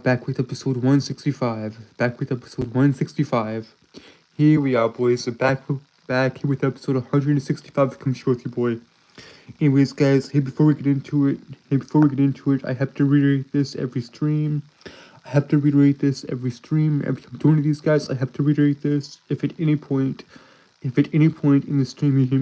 back with episode 165. Back with episode 165. Here we are, boys. So back here with episode 165 comes short, your boy. Anyways, guys, before we get into it, I have to reiterate this every stream. Every time I'm doing these, guys, I have to reiterate this. If at any point in the stream you hear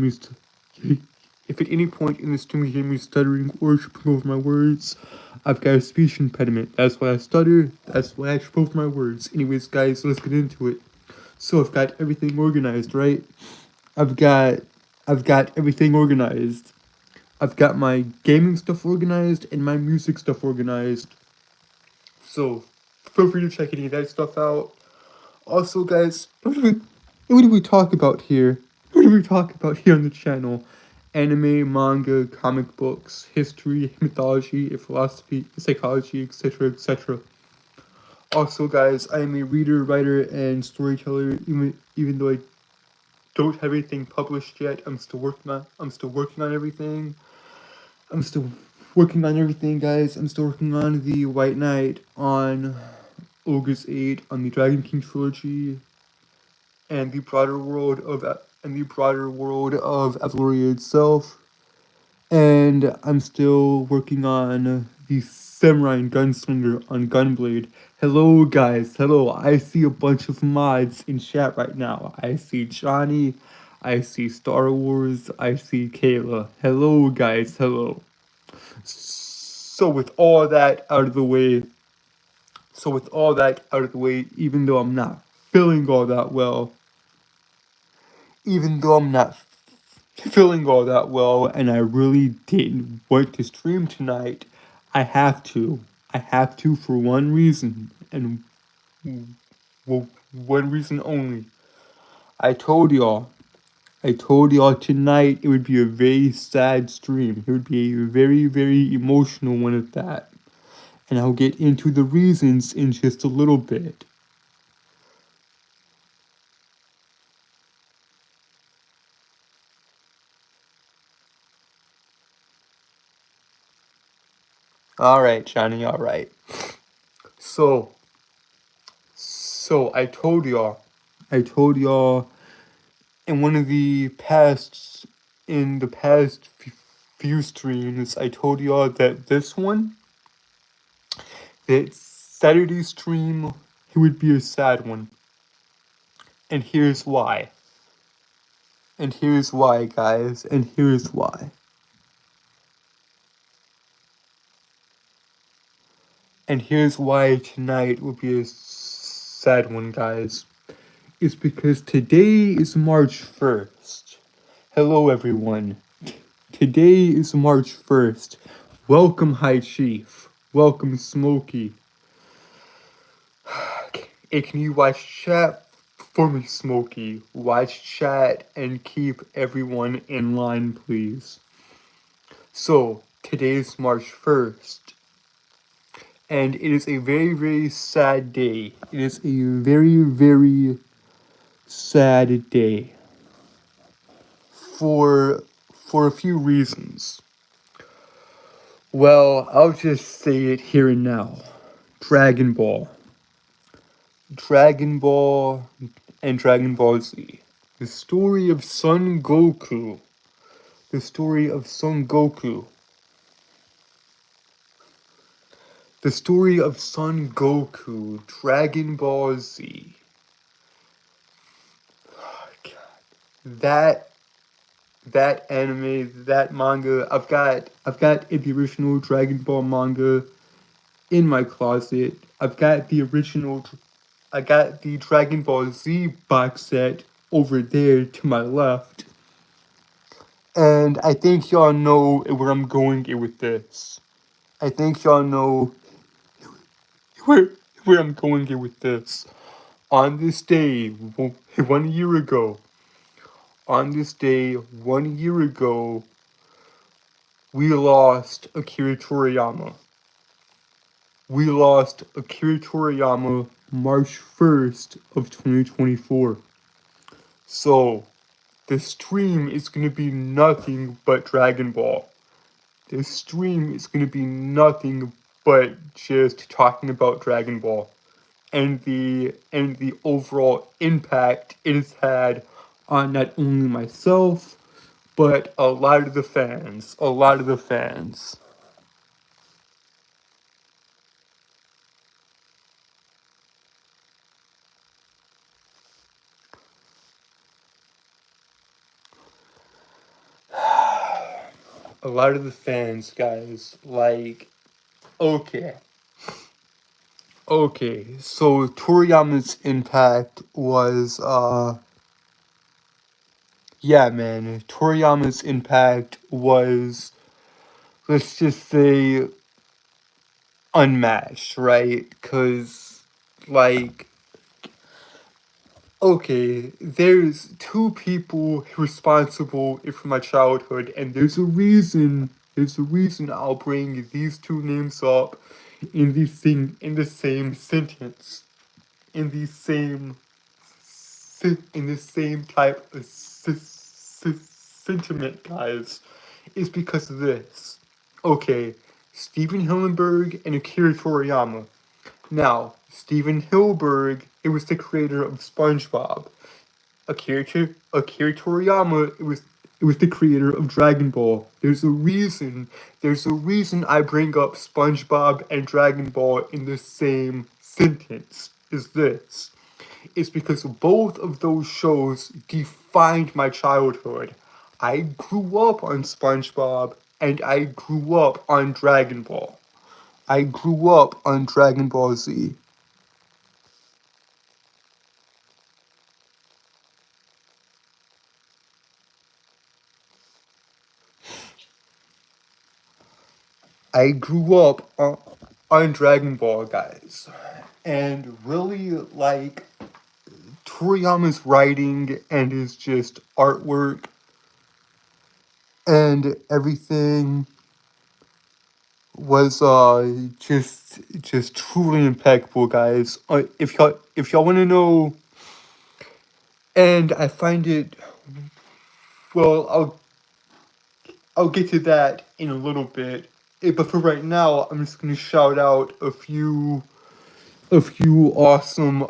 me stuttering or tripping over my words, I've got a speech impediment. That's why I stutter. That's why I trip over my words. Anyways, guys, let's get into it. So I've got everything organized, right? I've got everything organized. I've got my gaming stuff organized and my music stuff organized. So feel free to check any of that stuff out. Also, guys, what do we talk about here? What do we talk about here on the channel? Anime, manga, comic books, history, mythology, philosophy, psychology, etc., etc. Also, guys, I am a reader, writer, and storyteller. Even though I don't have anything published yet, I'm still working on everything. Guys. I'm still working on the White Knight, on Ogre's 8, on the Dragon King trilogy, and the broader world of Aveloria itself. And I'm still working on the Samurai and Gunslinger on Gunblade. Hello, guys. Hello. I see a bunch of mods in chat right now. I see Johnny. I see Star Wars. I see Kayla. Hello, guys. Hello. So with all that out of the way, even though I'm not feeling all that well, and I really didn't want to stream tonight, I have to for one reason, and one reason only. I told y'all tonight it would be a very sad stream. It would be a very, very emotional one at that. And I'll get into the reasons in just a little bit. Alright, Johnny, alright. So I told y'all in the past few streams, I told y'all that that Saturday stream, it would be a sad one. And here's why. Guys. And here's why. And here's why tonight will be a sad one, guys. It's because today is March 1st. Hello, everyone. Today is March 1st. Welcome, High Chief. Welcome, Smokey. Hey, can you watch chat for me, Smokey? Watch chat and keep everyone in line, please. So, today is March 1st. And it is a very, very sad day. It is a very, very sad day. For a few reasons. Well, I'll just say it here and now. Dragon Ball and Dragon Ball Z. The story of Son Goku. The story of Son Goku, Dragon Ball Z. Oh, God. That anime, that manga, I've got the original Dragon Ball manga in my closet. I got the Dragon Ball Z box set over there to my left. And I think y'all know where I'm going with this. On this day, 1 year ago, we lost Akira Toriyama. March 1st of 2024. So, the stream is going to be nothing but Dragon Ball. but just talking about Dragon Ball and the overall impact it has had on not only myself but a lot of the fans. A lot of the fans. A lot of the fans, guys. Like, okay. Okay, so Toriyama's impact was, yeah, man. Toriyama's impact was, let's just say, unmatched, right? Because, like, okay, there's two people responsible for my childhood, and there's a reason I'll bring these two names up in the same sentence, in the same in the same type of sentiment, guys, is because of this. Okay, Steven Hillenburg and Akira Toriyama. Now, Steven Hillenburg, it was the creator of SpongeBob. Akira Toriyama, it was the creator of Dragon Ball. There's a reason I bring up SpongeBob and Dragon Ball in the same sentence. Is this? It's because both of those shows defined my childhood. I grew up on SpongeBob and I grew up on Dragon Ball. I grew up on Dragon Ball Z. I grew up on Dragon Ball, guys. And really, like, Toriyama's writing and his just artwork and everything was just truly impeccable, guys. If y'all want to know, and I find it, well, I'll get to that in a little bit. But for right now, I'm just gonna shout out a few awesome.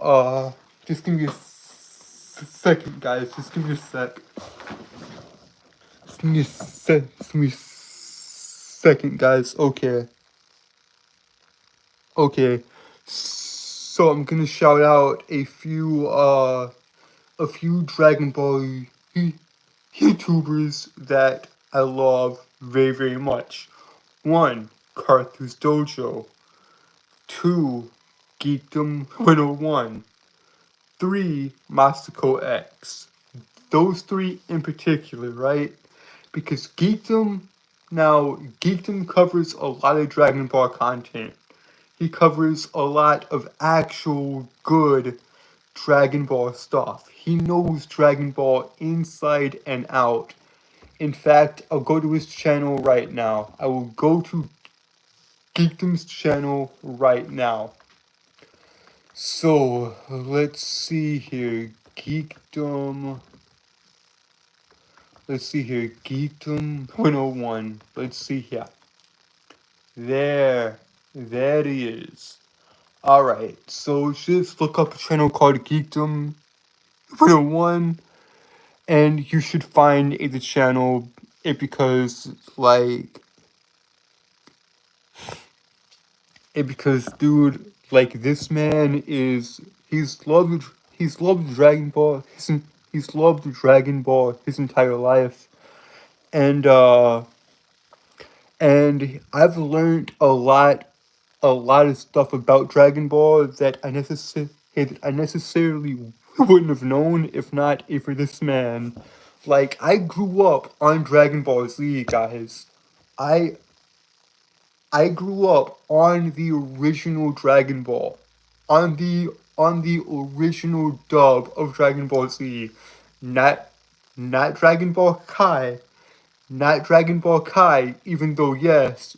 Just give me a second, guys. Just give me a sec. Just give me a sec. Just give me a second, guys. Okay. Okay. So I'm gonna shout out a few Dragon Ball YouTubers that I love very, very much. One, Carthus Dojo. Two, Geekdom 101. Three, Masako X. Those three in particular, right? Because Geekdom covers a lot of Dragon Ball content. He covers a lot of actual good Dragon Ball stuff. He knows Dragon Ball inside and out. In fact, I'll go to his channel right now. I will go to Geekdom's channel right now. So, let's see here. Geekdom. Let's see here. Geekdom 101. Let's see here. There he is. Alright, so just look up a channel called Geekdom 101 and you should find the channel like because dude, like this man is he's loved Dragon Ball he's loved Dragon Ball his entire life and I've learned a lot of stuff about Dragon Ball that I necessarily wouldn't have known if not for this man. Like I grew up on Dragon Ball Z, guys. I I grew up on the original Dragon Ball, on the original dub of Dragon Ball Z, not not Dragon Ball Kai, not Dragon Ball Kai. Even though yes,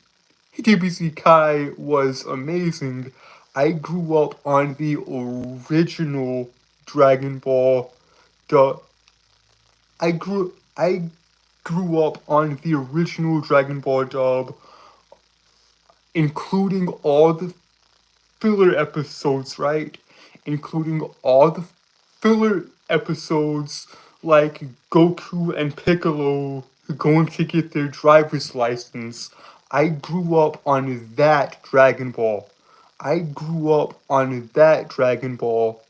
DBZ Kai was amazing, I grew up on the original Dragon Ball dub. I grew up on the original Dragon Ball dub including all the filler episodes, right? Including all the filler episodes like Goku and Piccolo going to get their driver's license. I grew up on that Dragon Ball. I grew up on that Dragon Ball,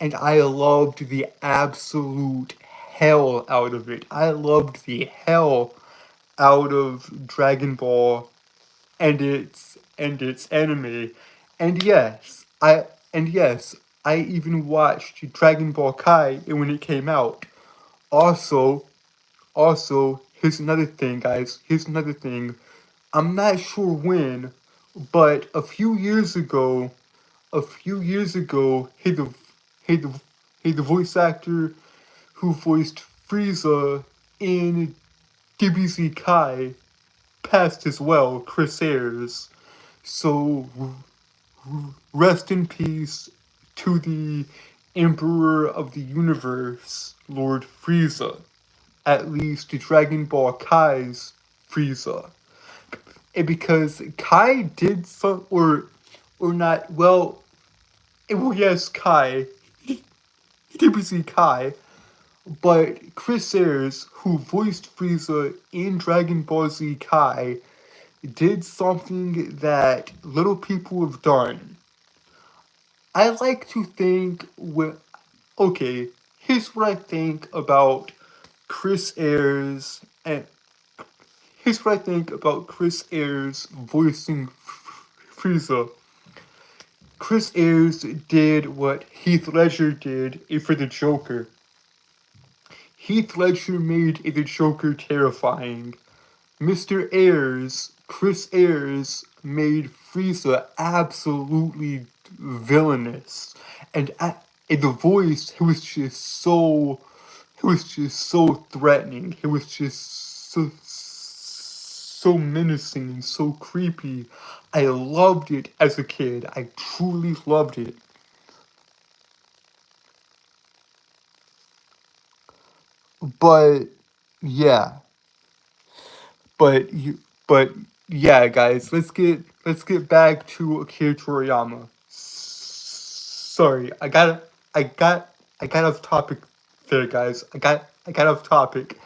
and I loved the absolute hell out of it. I loved the hell out of Dragon Ball and its anime. And yes, I even watched Dragon Ball Kai when it came out. Also, here's another thing, guys. Here's another thing. I'm not sure when, but a few years ago, hey the hey the voice actor who voiced Frieza in DBZ Kai passed as well, Chris Ayres. So rest in peace to the Emperor of the Universe, Lord Frieza. At least Dragon Ball Kai's Frieza. And because Kai did some, or not, well, yes, Kai. He did see Kai, but Chris Ayres, who voiced Frieza in Dragon Ball Z Kai, did something that little people have done. I like to think okay, here's what I think about Chris Ayres and here's what I think about Chris Ayres voicing Frieza. Chris Ayres did what Heath Ledger did for the Joker. Heath Ledger made the Joker terrifying. Mr. Ayres, Chris Ayres, made Frieza absolutely villainous, and the voice, it was just so threatening. It was just so menacing and so creepy. I loved it as a kid. I truly loved it. But yeah, but you, but yeah, guys, let's get back to Akira Toriyama. Sorry, I got off topic there, guys. I got off topic.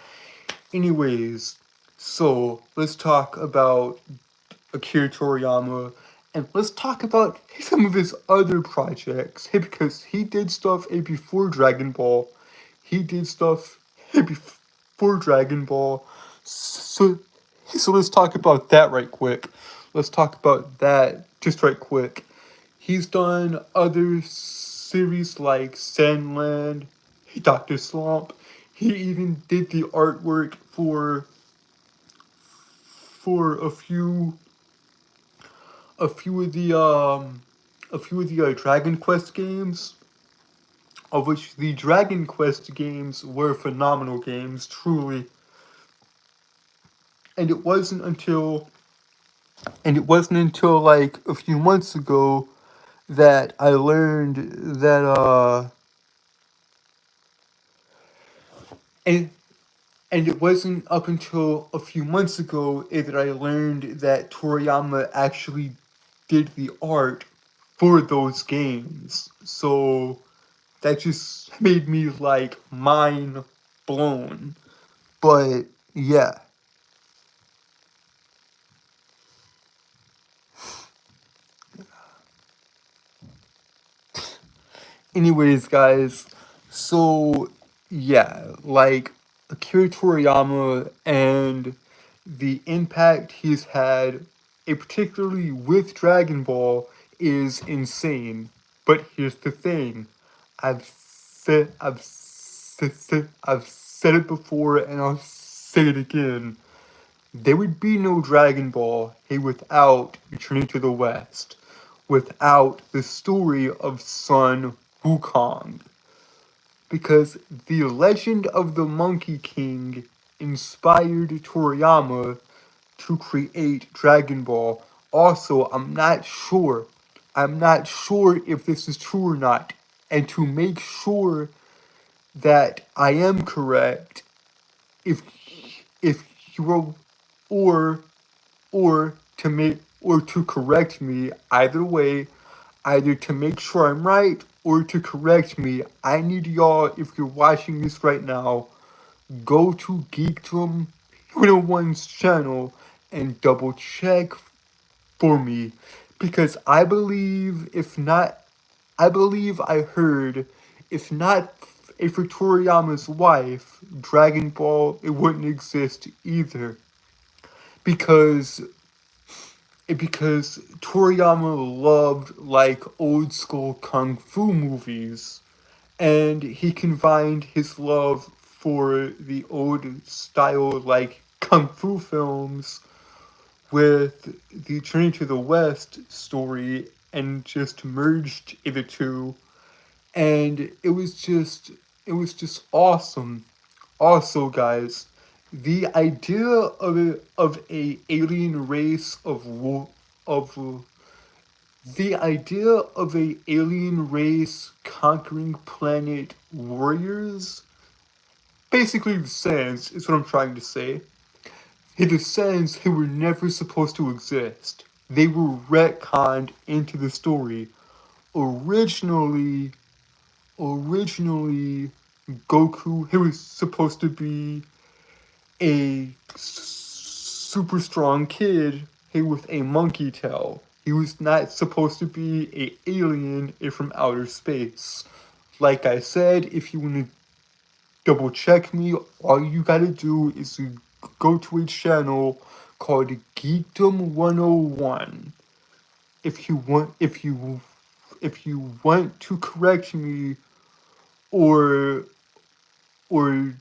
Anyways, so let's talk about Akira Toriyama, and let's talk about some of his other projects. Because he did stuff before Dragon Ball. He did stuff before Dragon Ball. So let's talk about that right quick. Let's talk about that just right quick. He's done other series like Sandland, Dr. Slump. He even did the artwork for a few of the Dragon Quest games, of which the Dragon Quest games were phenomenal games, truly. And it wasn't until like a few months ago that I learned that and and it wasn't up until a few months ago that I learned that Toriyama actually did the art for those games. So that just made me like mind blown. But yeah. Anyways, guys, so yeah, like Akira Toriyama and the impact he's had, particularly with Dragon Ball, is insane. But here's the thing, I've said it before, and I'll say it again. There would be no Dragon Ball without Returning to the West, without the story of Sun Wukong. Because the legend of the Monkey King inspired Toriyama to create Dragon Ball. Also, I'm not sure if this is true or not. And to make sure that I am correct, if if you were or or to make or to correct me. Either way, either to make sure I'm right or to correct me. I need y'all, if you're watching this right now, go to Geekdom 101's channel and double check for me. Because I believe, if not, I believe I heard, if not for Toriyama's wife, Dragon Ball, it wouldn't exist either. Because Toriyama loved like old school kung fu movies, and he combined his love for the old style like kung fu films with the Journey to the West story and just merged the two, and it was just awesome. Also, guys, the idea of a alien race of the idea of a alien race conquering planet warriors, basically the Saiyans is what I'm trying to say. The Saiyans, they were never supposed to exist. They were retconned into the story. Originally, originally, Goku, he was supposed to be a super strong kid, hey, with a monkey tail. He was not supposed to be a alien from outer space. Like I said, if you want to double check me, all you gotta do is to go to a channel called Geekdom 101. If you want to correct me or or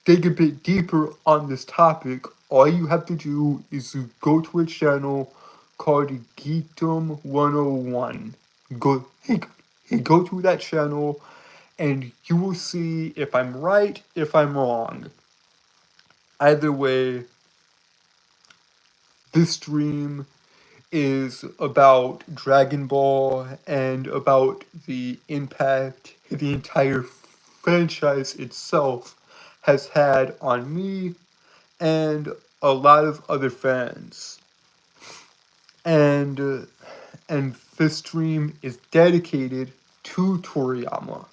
dig a bit deeper on this topic, all you have to do is to go to a channel called Geekdom 101. Go to that channel and you will see if I'm right, if I'm wrong. Either way, this stream is about Dragon Ball and about the impact the entire franchise itself has had on me and a lot of other fans. And and this stream is dedicated to Toriyama.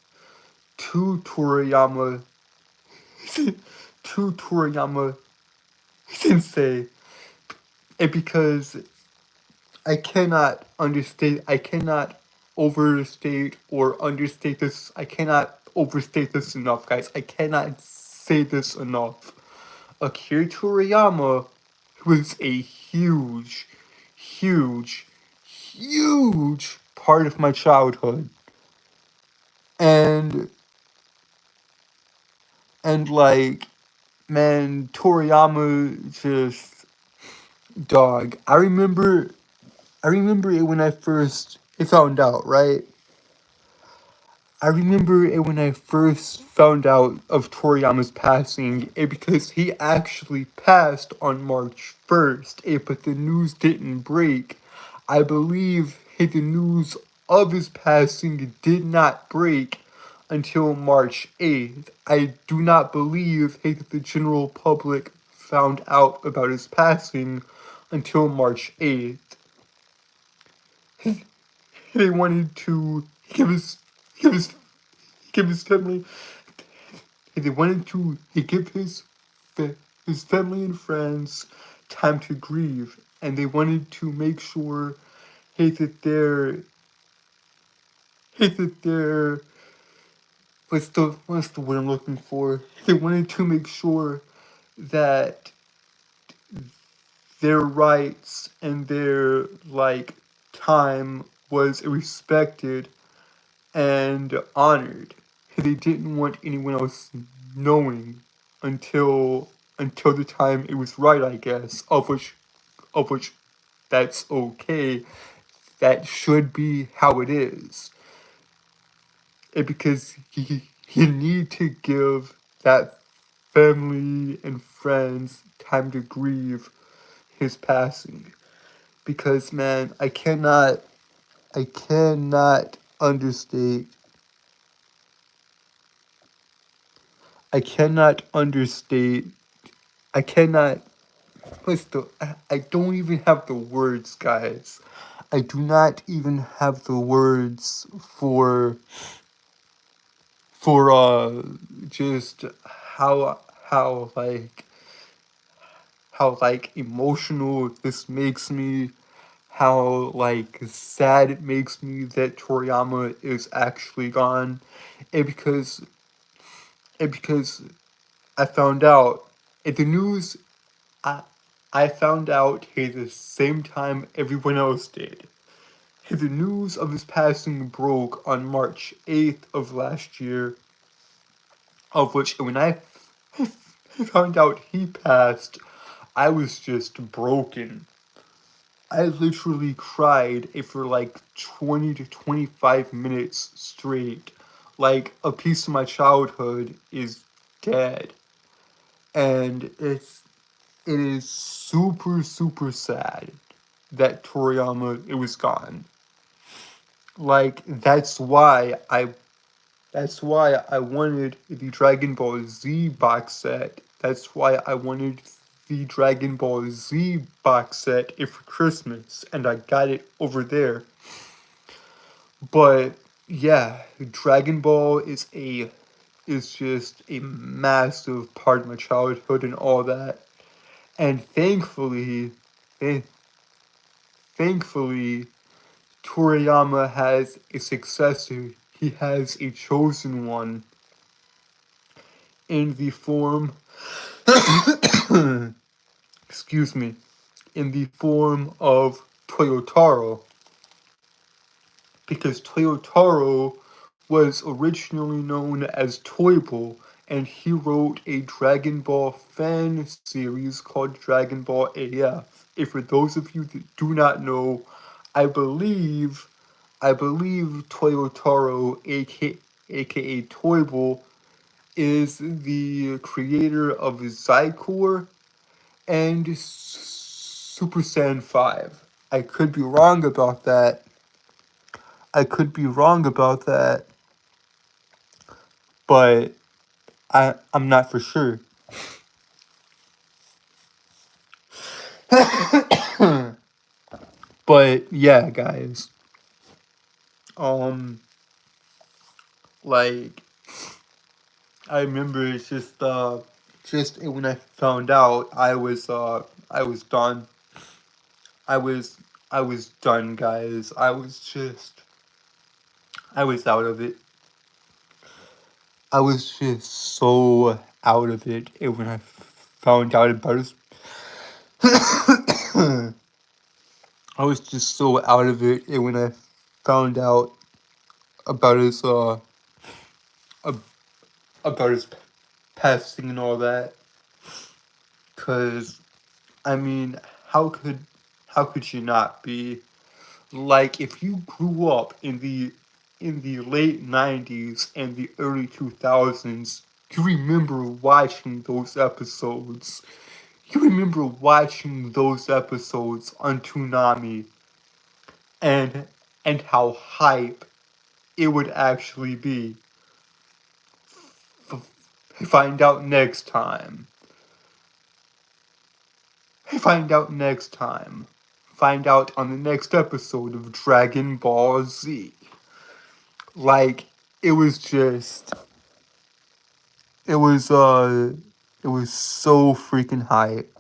To Toriyama to Toriyama Sensei. And because I cannot overstate or understate this. I cannot overstate this enough, guys. I cannot say this enough. Akira Toriyama was a huge, huge, huge part of my childhood. And like, man, Toriyama just, dog. I remember it when I first found out, right? I remember it when I first found out of Toriyama's passing, because he actually passed on March 1st, but the news didn't break. I believe the news of his passing did not break until March 8th. I do not believe that the general public found out about his passing until March 8th. They wanted to give his give his family. They wanted to give his family and friends time to grieve, and they wanted to make sure that their what's the word I'm looking for? They wanted to make sure that their rights and their like time was respected and honored. They didn't want anyone else knowing until the time it was right, I guess. Of which that's okay. That should be how it is. Because you need to give that family and friends time to grieve his passing. Because, man, I cannot understate I cannot understate I cannot I don't even have the words, guys. I do not even have the words for just how like emotional this makes me, how like sad it makes me that Toriyama is actually gone. And because I found out in the news, I I found out at the same time everyone else did. The news of his passing broke on March 8th of last year, of which when I found out he passed, I was just broken. I literally cried for like 20 to 25 minutes straight. Like a piece of my childhood is dead. And it is super super sad that Toriyama it was gone. Like that's why I wanted the Dragon Ball Z box set. That's why I wanted the Dragon Ball Z box set for Christmas, and I got it over there. But yeah, Dragon Ball is just a massive part of my childhood and all that. And th- thankfully, Toriyama has a successor. He has a chosen one in the form, excuse me, in the form of Toyotaro. Because Toyotaro was originally known as Toyble, and he wrote a Dragon Ball fan series called Dragon Ball AF. If for those of you that do not know, I believe Toyotaro, aka Toyble, is the creator of Zycor and Super Saiyan 5. I could be wrong about that. I could be wrong about that, but I'm not for sure. But yeah, guys. Um like I remember it's just when I found out I was done. I was I was done, guys. I was out of it. I was just so out of it when I found out about his I was just so out of it when I found out about his ab- about his passing and all that. Cause I mean, how could you not be like if you grew up in the late '90s and the early 2000s? You remember watching those episodes. You remember watching those episodes on Toonami and how hype it would actually be. Find out next time. Find out next time. Find out on the next episode of Dragon Ball Z. Like, it was just. It was, It was so freaking hype.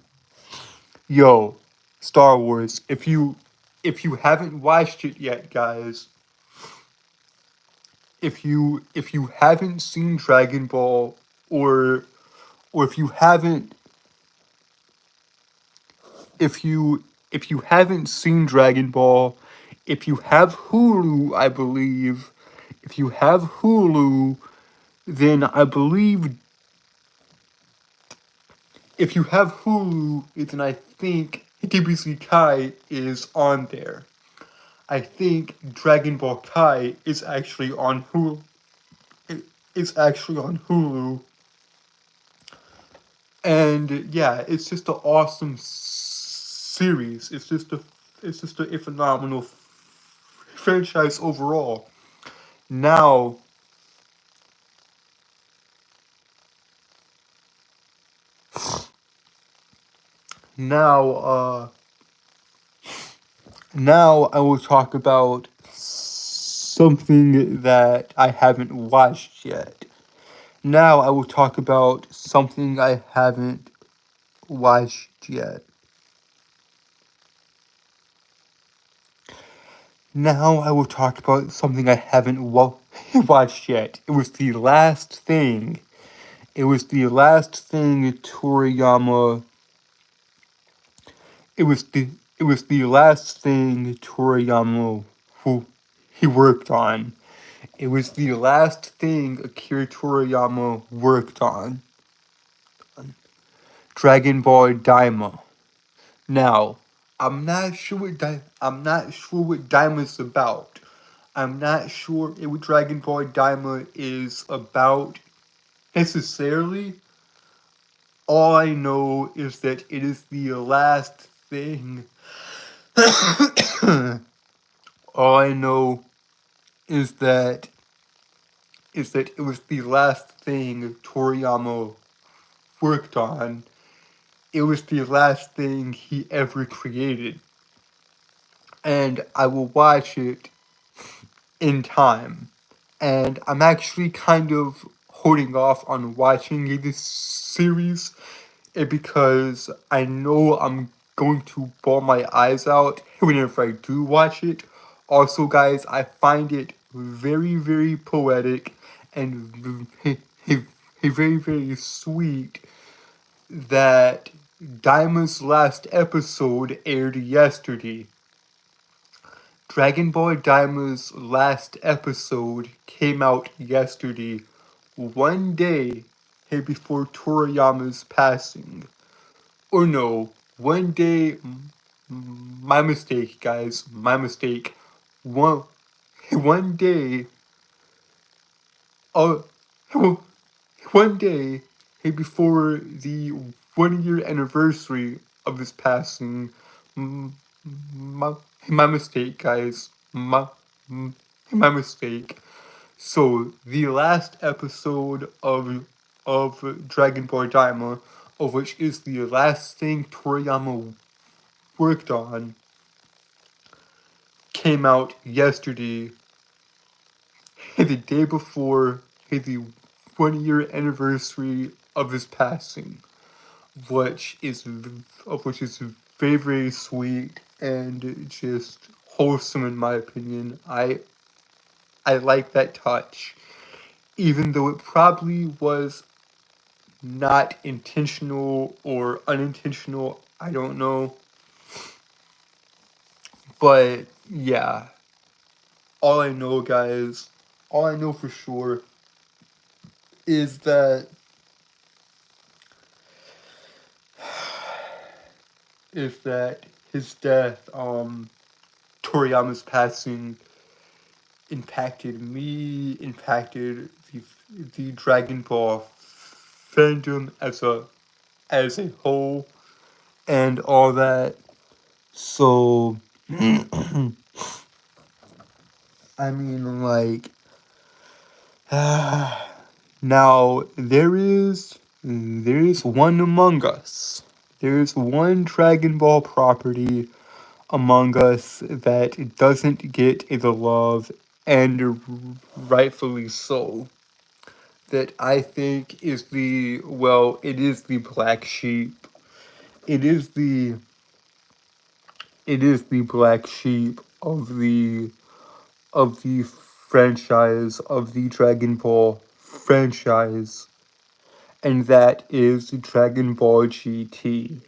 Yo, Star Wars, if you haven't watched it yet, guys, if you haven't seen Dragon Ball, or if you haven't if you haven't seen Dragon Ball, if you have Hulu, I believe, if you have Hulu, then I believe if you have Hulu, then I think DBC Kai is on there. I think Dragon Ball Kai is actually on Hulu. It's actually on Hulu, and yeah, it's just an awesome series. It's just a phenomenal franchise overall. Now, Now, now I will talk about something that I haven't watched yet. Now I will talk about something I haven't watched yet. Now I will talk about something I haven't watched yet. It was the last thing. It was the last thing Toriyama. It was the. It was the last thing Toriyama who he worked on. It was the last thing Akira Toriyama worked on. Dragon Ball Daima. Now, I'm not sure what Daima's about. I'm not sure what Dragon Ball Daima is about necessarily. All I know is that it is the last thing. All I know is that it was the last thing Toriyama worked on. It was the last thing he ever created. And I will watch it in time. And I'm actually kind of holding off on watching this series because I know I'm going to bawl my eyes out whenever I do watch it. Also, guys, I find it very, very poetic and very, very sweet that Daima's last episode aired yesterday. Dragon Ball Daima's last episode came out yesterday, one day before Toriyama's passing. Or no, one day. My mistake, guys. My mistake. One day. Uh, one day before the 1 year anniversary of his passing. My, my mistake, guys. My mistake. So the last episode of Dragon Ball Daima, of which is the last thing Toriyama worked on, came out yesterday, the day before the 1 year anniversary of his passing, which is very, very sweet and just wholesome in my opinion. I like that touch, even though it probably was not intentional or unintentional. I don't know. But yeah, all I know, guys, all I know for sure is that his death, Toriyama's passing, impacted me, impacted the Dragon Ball fandom as a whole, and all that. So, I mean, like, now there is one among us. There's one Dragon Ball property among us that doesn't get the love, and rightfully so. That I think is it is the black sheep. It is the black sheep of the franchise, of the Dragon Ball franchise, and that is Dragon Ball GT.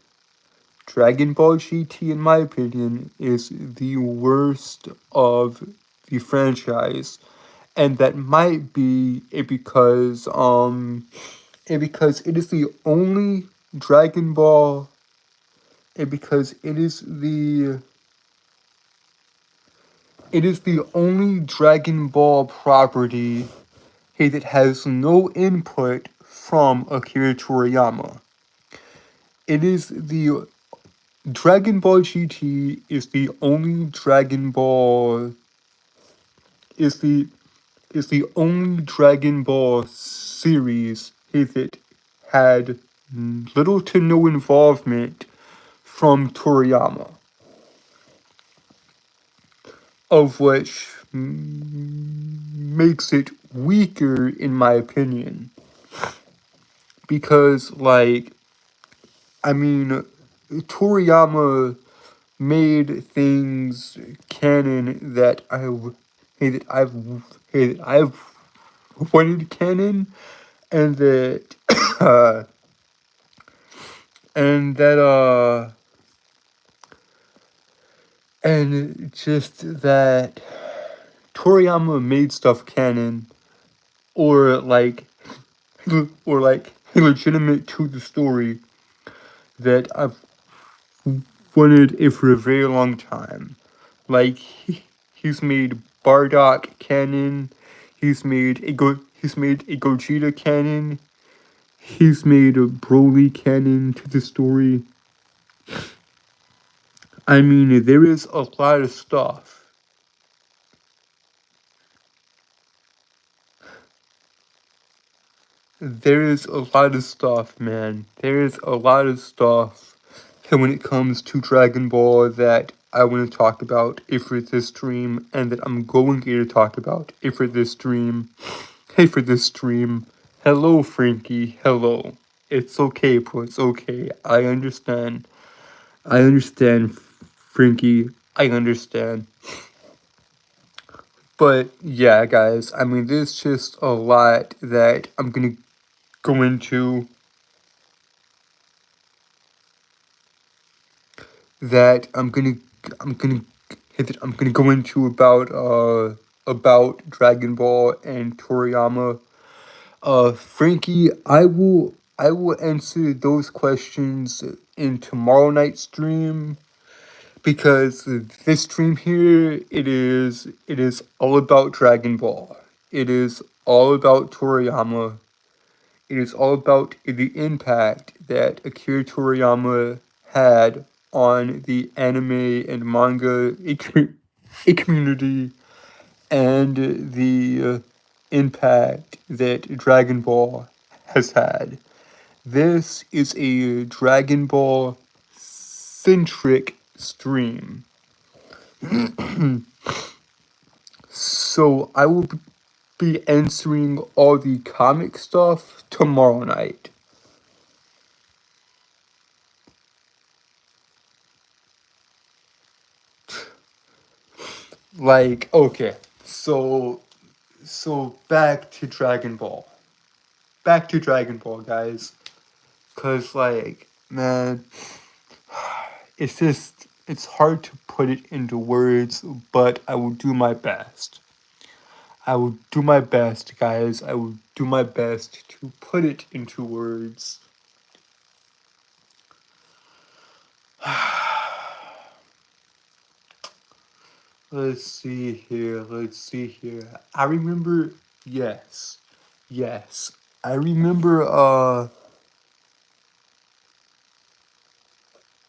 Dragon Ball GT, in my opinion, is the worst of the franchise, and that might be because it is the only Dragon Ball, and because it is the only Dragon Ball property that has no input from Akira Toriyama. It is the Dragon Ball GT is the only Dragon Ball is the only Dragon Ball series that had little to no involvement from Toriyama, of which makes it weaker in my opinion. Because, like, I mean, Toriyama made things canon that I've wanted canon, and that and that and just that Toriyama made stuff canon, or like legitimate to the story that I've wanted it for a very long time. Like, he's made Bardock canon, he's made a Gogeta canon, he's made a Broly canon to the story. I mean, there is a lot of stuff. There is a lot of stuff, man. There is a lot of stuff when it comes to Dragon Ball that I want to talk about for this stream, and that I'm going to talk about for this stream. Hey, for this stream. Hello, Frankie. Hello. It's okay, bro. It's okay. I understand. I understand, Frankie. I understand. But yeah, guys, I mean, there's just a lot that I'm gonna go into. That I'm gonna go into about Dragon Ball and Toriyama. Frankie, I will answer those questions in tomorrow night's stream, because this stream here, it is all about Dragon Ball. It is all about Toriyama. It is all about the impact that Akira Toriyama had on the anime and manga community, and the impact that Dragon Ball has had. This is a Dragon Ball centric stream. So I will be answering all the comic stuff tomorrow night. Like, okay, so back to Dragon Ball. Back to Dragon Ball, guys. Cause, like, man, it's hard to put it into words, but I will do my best. I will do my best, guys. I will do my best to put it into words. Let's see here. I remember, yes. I remember,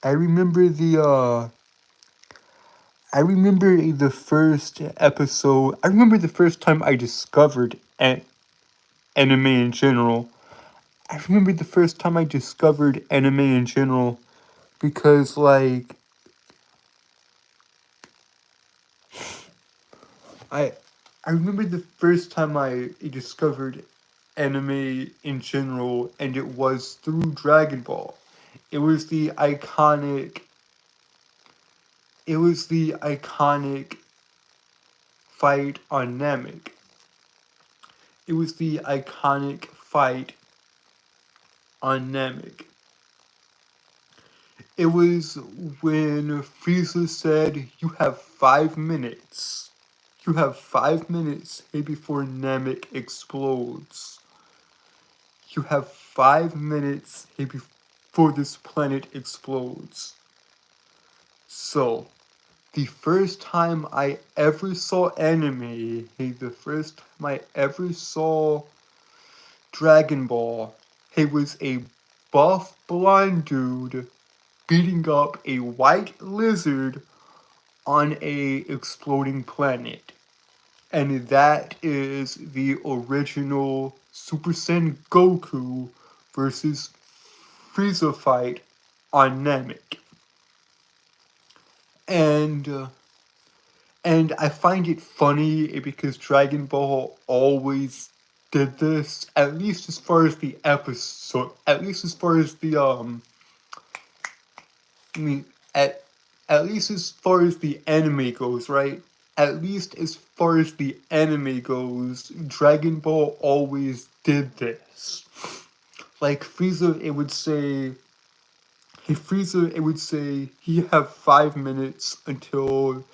I remember the first episode. I remember the first time I discovered anime in general. I remember the first time I discovered anime in general, because, like, I remember the first time I discovered anime in general, and it was through Dragon Ball. It was the iconic fight on Namek. It was the iconic fight on Namek. It was when Frieza said, "You have 5 minutes. You have 5 minutes before Namek explodes. You have 5 minutes before this planet explodes." So, the first time I ever saw anime, the first time I ever saw Dragon Ball, it was a buff blonde dude beating up a white lizard on a exploding planet. And that is the original Super Saiyan Goku versus Frieza fight on Namek. and I find it funny because Dragon Ball always did this, at least as far as the episode, at least as far as the I mean, at least as far as the anime goes, right? At least as far as the anime goes, Dragon Ball always did this. Like Frieza, it would say he have 5 minutes until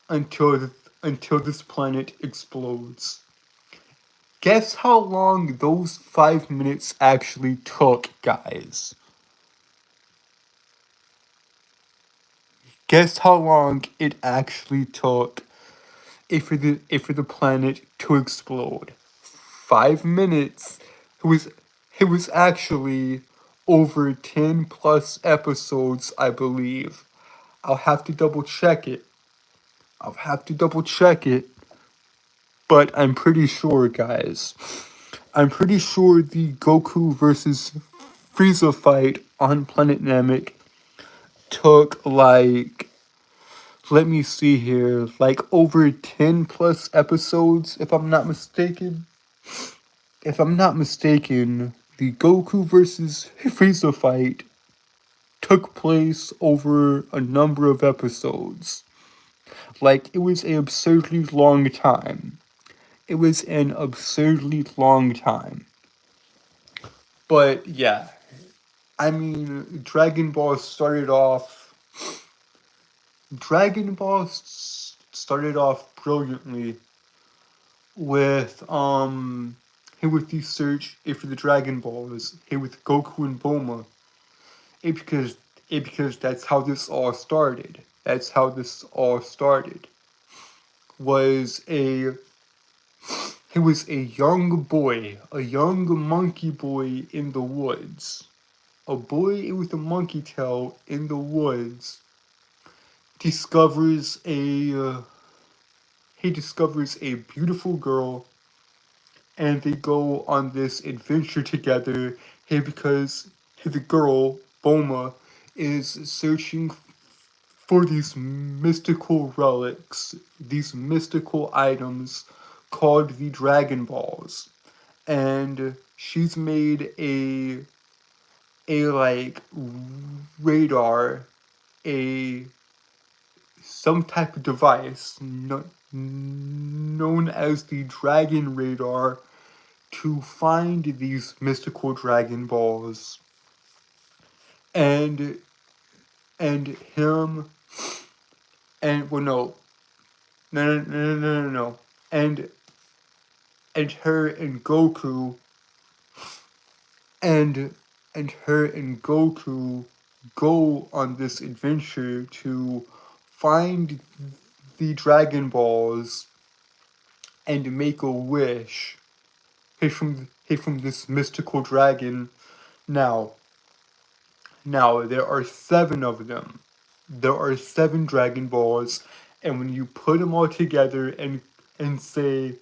until this planet explodes. Guess how long those 5 minutes actually took, guys? Guess how long it actually took for the planet to explode. 5 minutes. It was actually over 10 plus episodes, I believe. I'll have to double check it. But I'm pretty sure, guys. I'm pretty sure the Goku versus Frieza fight on Planet Namek took like, let me see here, like over 10 plus episodes, if I'm not mistaken. If I'm not mistaken, the Goku versus Frieza fight took place over a number of episodes. Like, it was an absurdly long time. It was an absurdly long time. But yeah, I mean, Dragon Ball started off brilliantly with the search for the Dragon Balls, with Goku and Bulma. It because that's how this all started. That's how this all started. Was a He was a young boy, a young monkey boy in the woods. A boy with a monkey tail in the woods discovers a beautiful girl, and they go on this adventure together. Because the girl Bulma is searching for these mystical relics, these mystical items called the Dragon Balls, and she's made a like radar, a some type of device known as the Dragon Radar to find these mystical Dragon Balls. And him and well no. And her and Goku and her and Goku go on this adventure to find the Dragon Balls and make a wish from this mystical dragon. Now there are 7 of them. There are 7 Dragon Balls, and when you put them all together and say,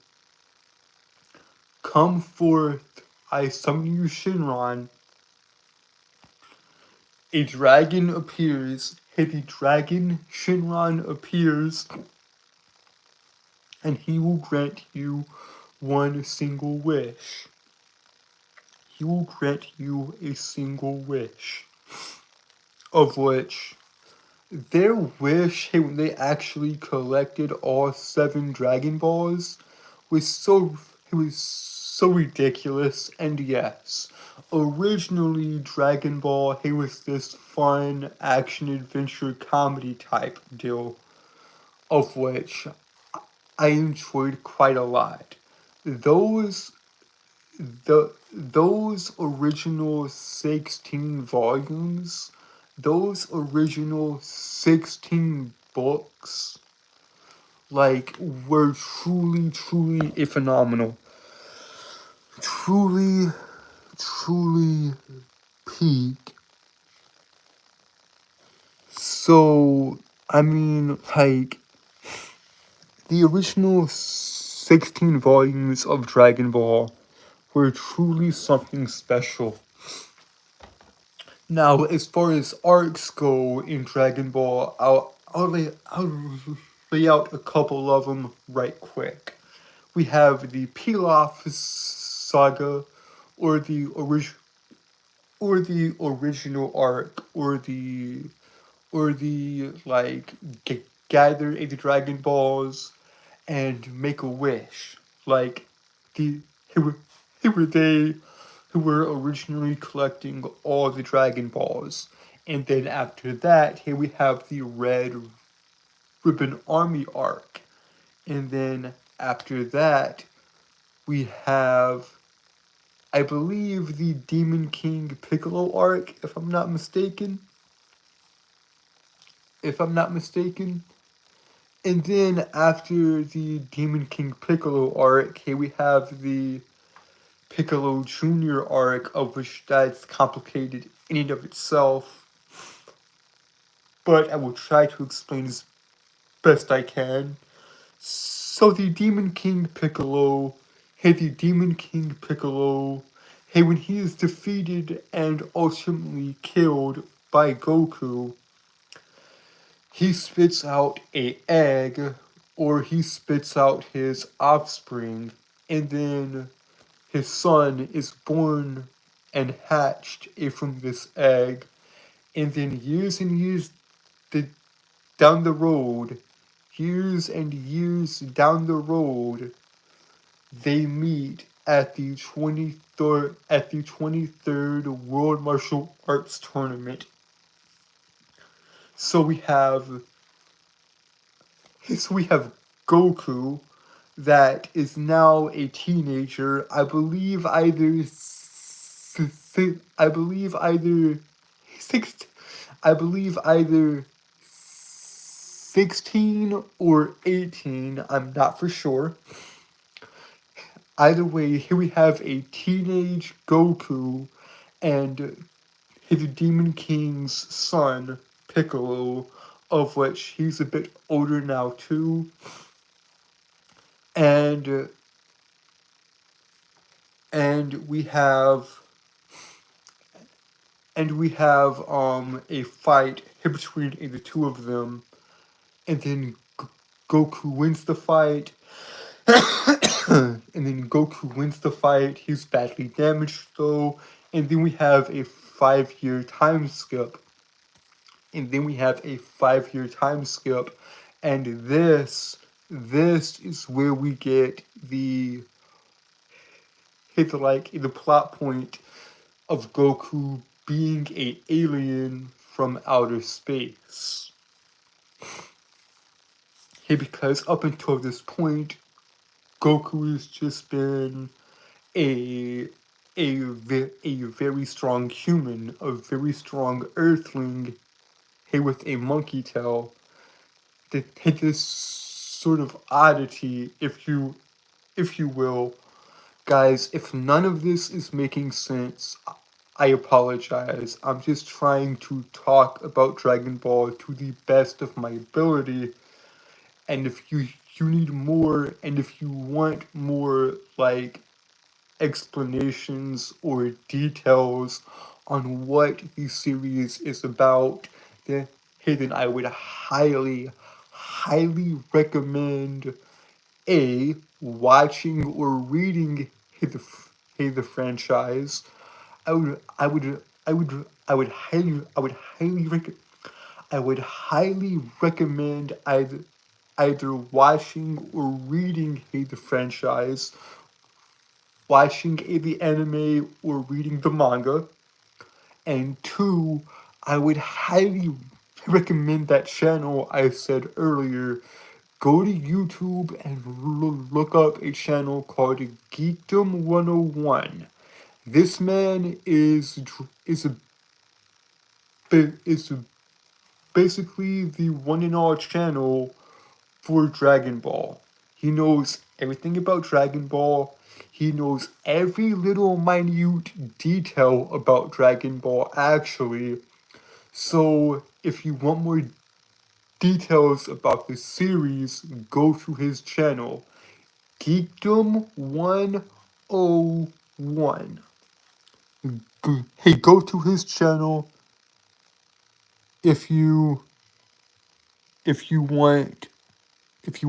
"Come forth, I summon you, Shinron," a dragon appears. The dragon Shinron appears, and he will grant you one single wish. He will grant you a single wish. Of which, their wish, when they actually collected all 7 Dragon Balls, was so ridiculous. And yes, originally Dragon Ball, it was this fun action adventure comedy type deal, of which I enjoyed quite a lot. Those original 16 volumes, those original 16 books, like, were truly phenomenal. Truly peak. So, I mean, like, the original 16 volumes of Dragon Ball were truly something special. Now, as far as arcs go in Dragon Ball, I'll lay out a couple of them right quick. We have the Pilaf saga, or the original arc, or the like gather 80 Dragon Balls and make a wish. Like the who were they who were originally collecting all the Dragon Balls. And then after that, here we have the Red Ribbon Army arc. And then after that, we have, I believe, the Demon King Piccolo arc, if I'm not mistaken. If I'm not mistaken. And then after the Demon King Piccolo arc, here we have the Piccolo Jr. arc, of which that's complicated in and of itself. But I will try to explain as best I can. So the Demon King Piccolo, when he is defeated and ultimately killed by Goku, he spits out a egg, or he spits out his offspring, and then his son is born and hatched from this egg, and then years and years down the road, they meet at the 23rd World Martial Arts Tournament. So we have Goku, that is now a teenager. I believe either six, I believe either 16 or 18. I'm not for sure. Either way, here we have a teenage Goku and his Demon King's son, Piccolo, of which he's a bit older now too. And we have a fight between the two of them, and then Goku wins the fight. He's badly damaged though, and then we have a 5-year time skip. And this is where we get the plot point of Goku being an alien from outer space. Because up until this point, Goku has just been a very strong human, a very strong Earthling, with a monkey tail. This sort of oddity, if you will. Guys, if none of this is making sense, I apologize. I'm just trying to talk about Dragon Ball to the best of my ability. And if you need more, and if you want more, explanations or details on what the series is about, then I would highly recommend watching or reading the franchise. I would highly recommend either watching or reading the franchise, watching the anime or reading the manga. And 2, I would highly recommend that channel I said earlier. Go to YouTube and look up a channel called Geekdom 101. This man is basically the one and all channel for Dragon Ball. He knows everything about Dragon Ball. He knows every little minute detail about Dragon Ball, actually. So, if you want more details about the series, go to his channel, Geekdom 101. Hey, go to his channel if you if you want, if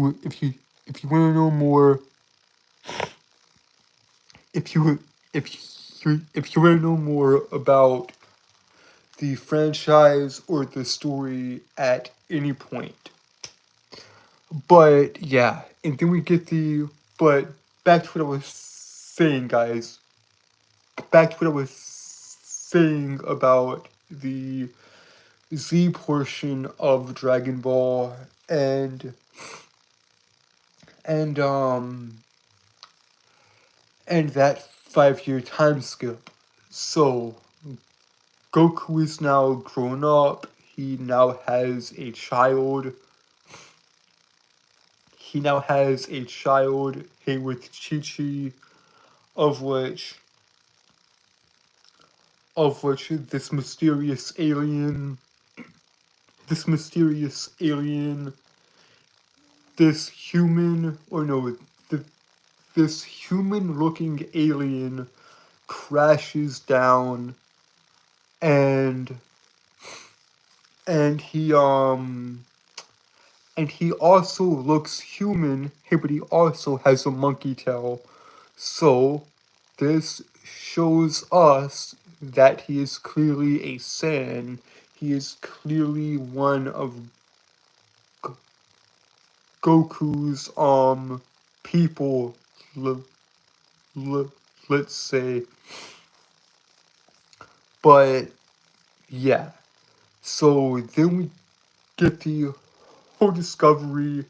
you want to know more, if you if you want to know more about the franchise or the story at any point. But yeah, and then we get but back to what I was saying, guys. Back to what I was saying about the Z portion of Dragon Ball and um and that 5-year time skip. So Goku is now grown up. He now has a child. Hey, with Chi-Chi, of which this mysterious alien, this human, or no, this human-looking alien crashes down, and and he and he also looks human, but he also has a monkey tail. So this shows us that he is clearly a Saiyan. He is clearly one of Goku's people. L- let's say, but yeah. So then we get the whole discovery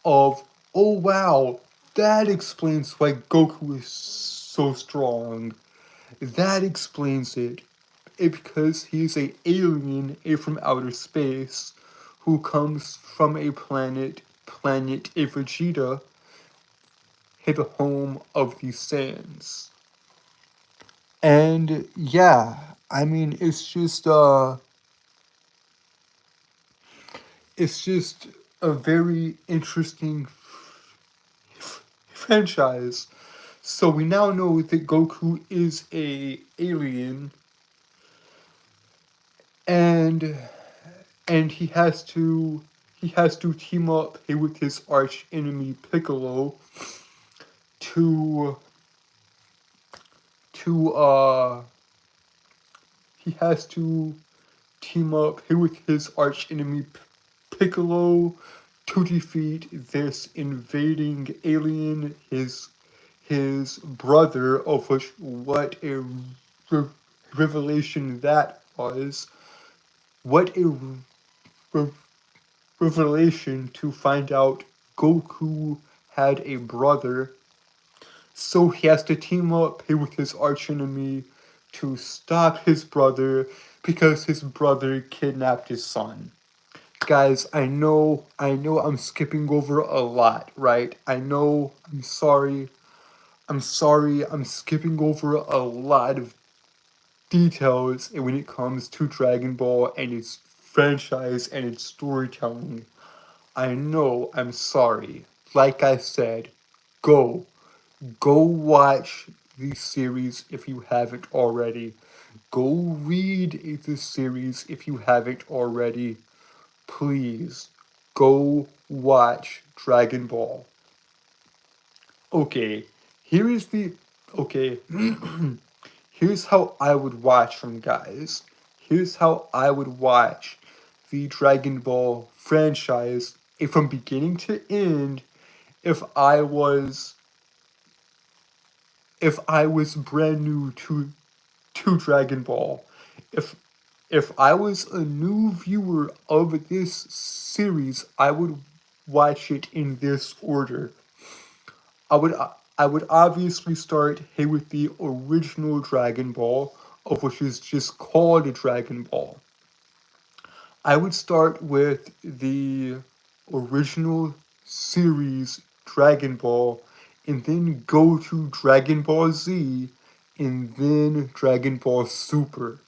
of, oh wow, that explains why Goku is so strong. That explains it. Because he's a alien from outer space who comes from a planet Vegeta, the home of the Saiyans. And yeah, I mean it's just a very interesting franchise. So we now know that Goku is a alien, and he has to team up with his arch enemy Piccolo to to he has to team up with his arch enemy Piccolo to defeat this invading alien, his brother, of which what a revelation that was. What a re- revelation to find out Goku had a brother. So he has to team up with his archenemy to stop his brother because his brother kidnapped his son. Guys, I know I'm skipping over a lot, right? I know, I'm sorry, I'm skipping over a lot of details when it comes to Dragon Ball and its franchise and its storytelling. I know, I'm sorry. Like I said, go. Go watch the series if you haven't already. Go read the series if you haven't already. Please, go watch Dragon Ball. Okay, here is the. Okay, here's how I would watch them, guys. Here's how I would watch the Dragon Ball franchise from beginning to end if I was brand new to Dragon Ball. If if I was a new viewer of this series, I would watch it in this order. I would I would obviously start with the original Dragon Ball, of which is just called Dragon Ball. I would start with the original series Dragon Ball, and then go to Dragon Ball Z, and then Dragon Ball Super.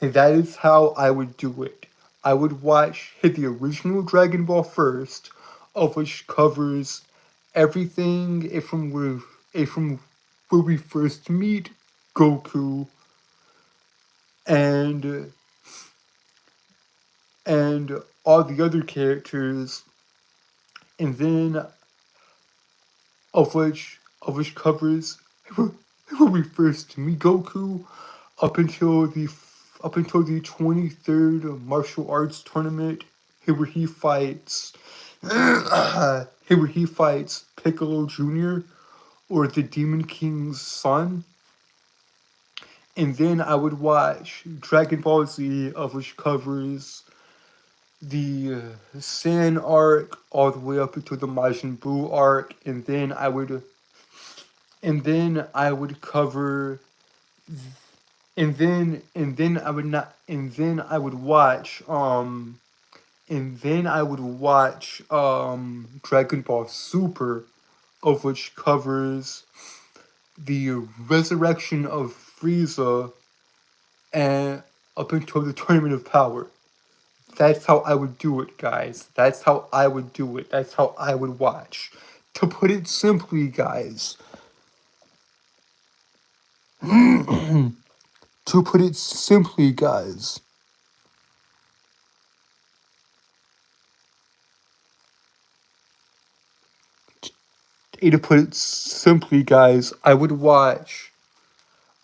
That is how I would do it. I would watch the original Dragon Ball first, of which covers everything from where we first meet Goku, and and all the other characters, and then of which covers who refers to me Goku up until the 23rd martial arts tournament, here where he fights Piccolo Jr. or the Demon King's son. And then I would watch Dragon Ball Z, of which covers the Saiyan arc all the way up until the Majin Buu arc, and then I would cover, and then I would not, and then I would watch Dragon Ball Super, of which covers the resurrection of Frieza and up until the Tournament of Power. That's how I would do it, guys. That's how I would do it. That's how I would watch. To put it simply, guys. To put it simply, guys. To put it simply, guys, I would watch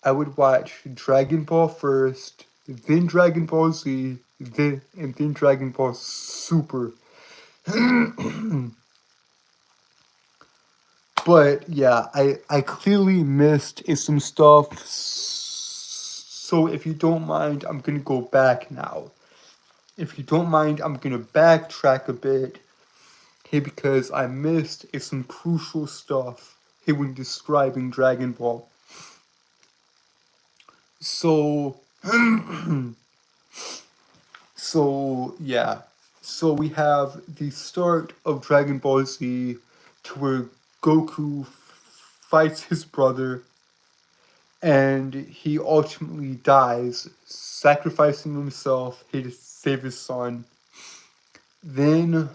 Dragon Ball first, then Dragon Ball Z, then Dragon Ball Super. But yeah, I clearly missed some stuff. So if you don't mind, I'm gonna go back now. If you don't mind, I'm gonna backtrack a bit here because I missed some crucial stuff here when describing Dragon Ball. So yeah. So we have the start of Dragon Ball Z to where Goku fights his brother and he ultimately dies, sacrificing himself to save his son. Then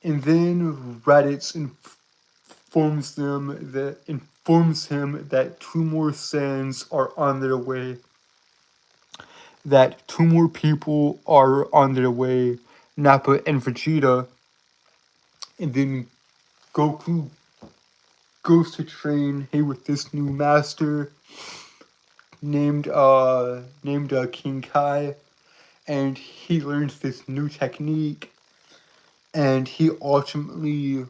Raditz informs him that two more Saiyans are on their way. That two more people are on their way, Nappa and Vegeta. And then Goku goes to train with this new master named King Kai, and he learns this new technique, and he ultimately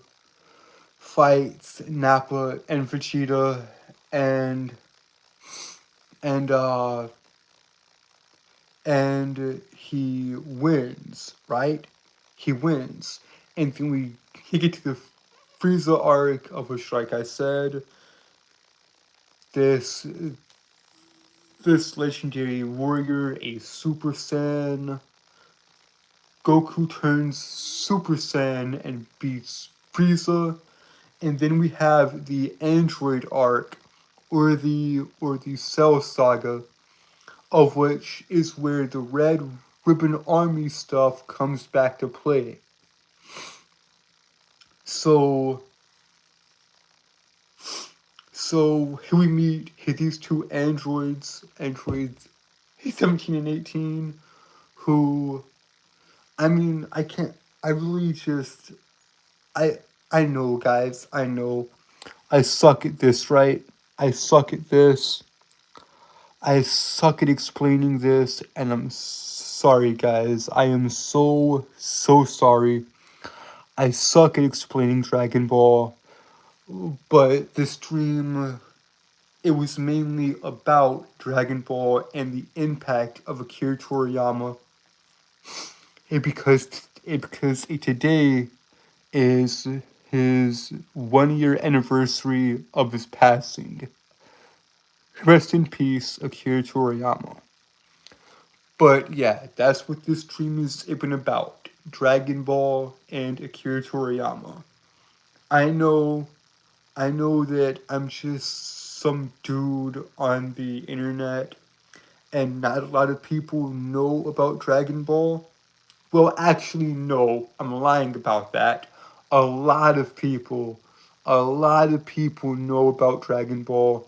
fights Nappa and Vegeta, and he wins, right? He wins, and then he get to the Frieza arc, of which, like I said, this legendary warrior, a Super Saiyan, Goku turns Super Saiyan and beats Frieza, and then we have the Android arc, or the Cell Saga, of which is where the Red Ribbon Army stuff comes back to play. So here we meet these two androids 17 and 18, who, I mean, I can't, I really just, I know, guys, I know, I suck at this, right? I suck at this. I suck at explaining this, and I'm sorry, guys. I am so sorry. I suck at explaining Dragon Ball, but this stream, it was mainly about Dragon Ball and the impact of Akira Toriyama. Because today is his 1 year anniversary of his passing. Rest in peace, Akira Toriyama. But yeah, that's what this stream is been about. Dragon Ball and Akira Toriyama. I know that I'm just some dude on the internet and not a lot of people know about Dragon Ball. Well, actually, no, I'm lying about that. A lot of people know about Dragon Ball.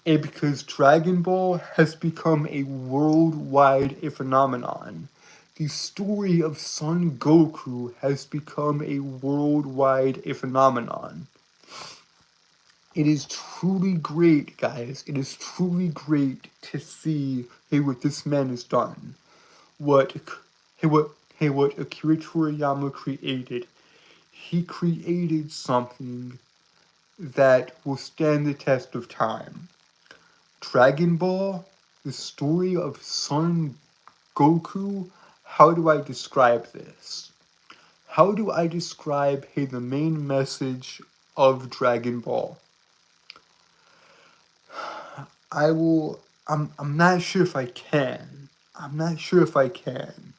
And because Dragon Ball has become a worldwide phenomenon. the story of Son Goku has become a worldwide phenomenon. It is truly great, guys. It is truly great to see, hey, what this man has done. What, what Akira Toriyama created. He created something that will stand the test of time. Dragon Ball, the story of Son Goku. How do I describe this? How do I describe, hey, the main message of Dragon Ball? I'm not sure if I can. I'm not sure if I can.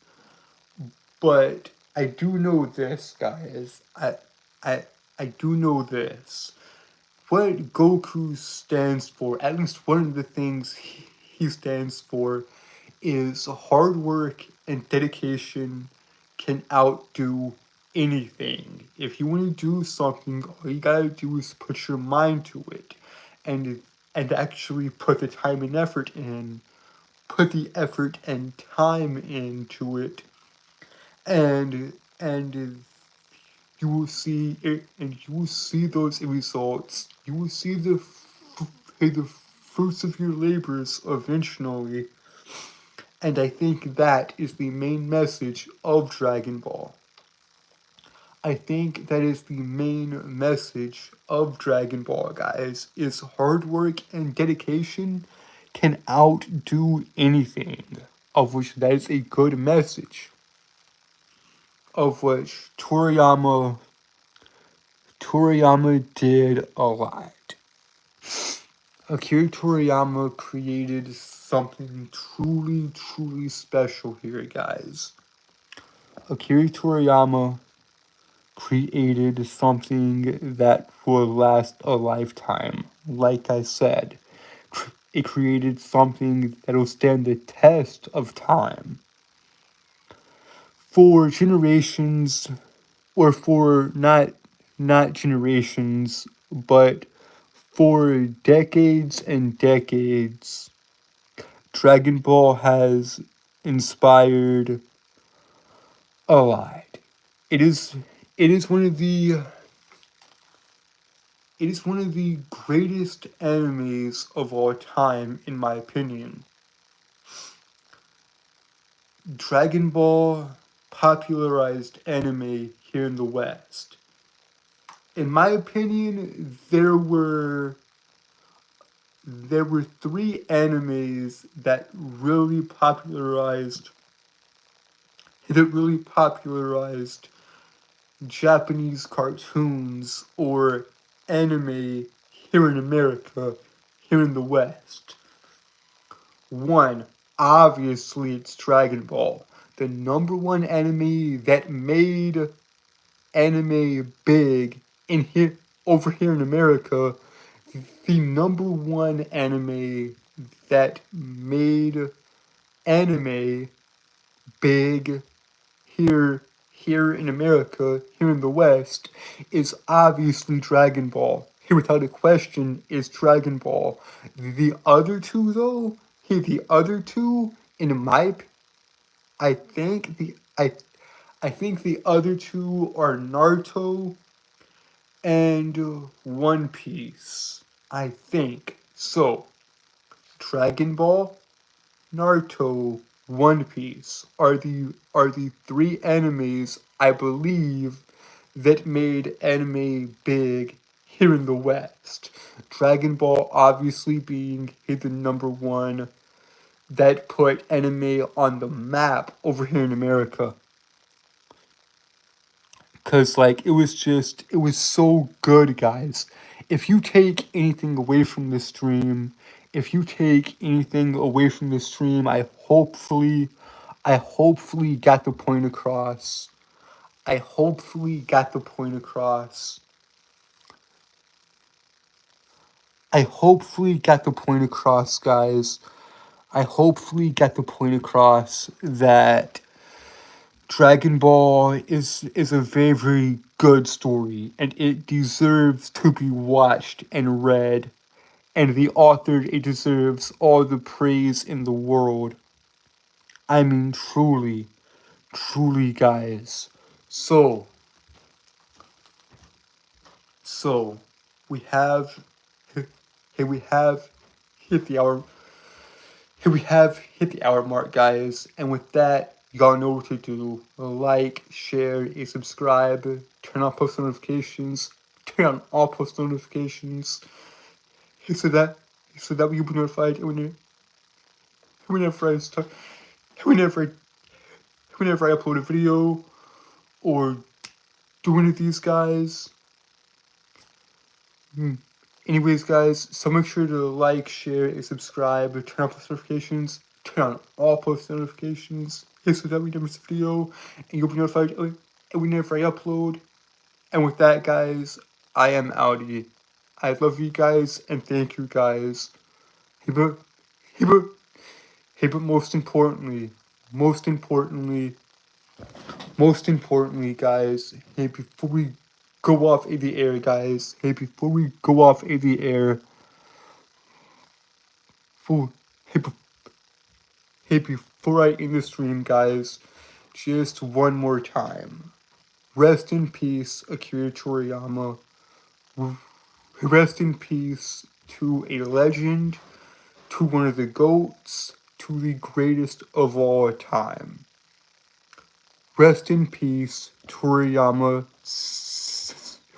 But I do know this, guys. I I do know this. What Goku stands for, at least one of the things he stands for, is hard work and dedication can outdo anything. If you want to do something, all you gotta do is put your mind to it, and actually put the time and effort in, put the effort and time into it, and you will see it, and you will see those results. You will see the fruits of your labors eventually. And I think that is the main message of Dragon Ball. I think that is the main message of Dragon Ball, guys, is hard work and dedication can outdo anything, of which that is a good message, of which Toriyama did a lot. Akira Toriyama created something truly, truly special here, guys. Akira Toriyama created something that will last a lifetime. Like I said, it created something that will stand the test of time. For generations, or for not generations, but for decades and decades, Dragon Ball has inspired a lot. It is one of the greatest animes of all time, in my opinion. Dragon Ball popularized anime here in the West. In my opinion, there were three animes that really popularized Japanese cartoons or anime here in America, here in the West. One, obviously, it's Dragon Ball, the number one anime that made anime big over here in America. The number one anime that made anime big here in America, here in the West, is obviously Dragon Ball. Here, without a question, is Dragon Ball. The other two, though, in my, I think the other two are Naruto and One Piece. I think so. Dragon Ball, Naruto, One Piece are the three animes I believe that made anime big here in the West. Dragon Ball obviously being the number one that put anime on the map over here in America. Cause it was so good, guys. If you take anything away from the stream, I hopefully got the point across. I hopefully got the point across. Guys. I hopefully got the point across that Dragon Ball is a very, very good story, and it deserves to be watched and read, and the author, it deserves all the praise in the world. I mean, truly, Truly, guys. So we have we have hit the hour. We have hit the hour mark, guys. And with that, y'all know what to do. Like, share, and subscribe. Turn on post notifications. Turn on all post notifications. So that you'll be notified whenever I start, whenever I, whenever I upload a video or do any of these, guys. Anyways, guys, so make sure to like, share, and subscribe, turn on post notifications, turn on all post notifications, so that we never miss a video, and you'll be notified whenever I upload. And with that, guys, I am Audi. I love you guys, and thank you guys. Hey, but, hey, but most importantly, guys, hey, before we go off in the air, guys, hey, before we go off in the air, for, hey, hey, before I end the stream, guys, just one more time. Rest in peace, Akira Toriyama. Rest in peace to a legend, to one of the GOATs, to the greatest of all time. Rest in peace, Toriyama.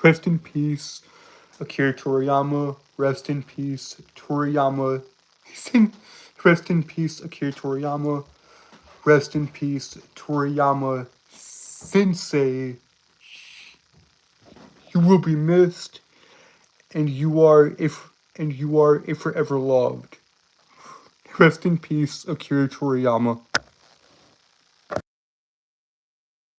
Rest in peace, Akira Toriyama. Rest in peace, Toriyama. Rest in peace, Akira Toriyama. Rest in peace, Toriyama Sensei. You will be missed, and you are if forever loved. Rest in peace, Akira Toriyama.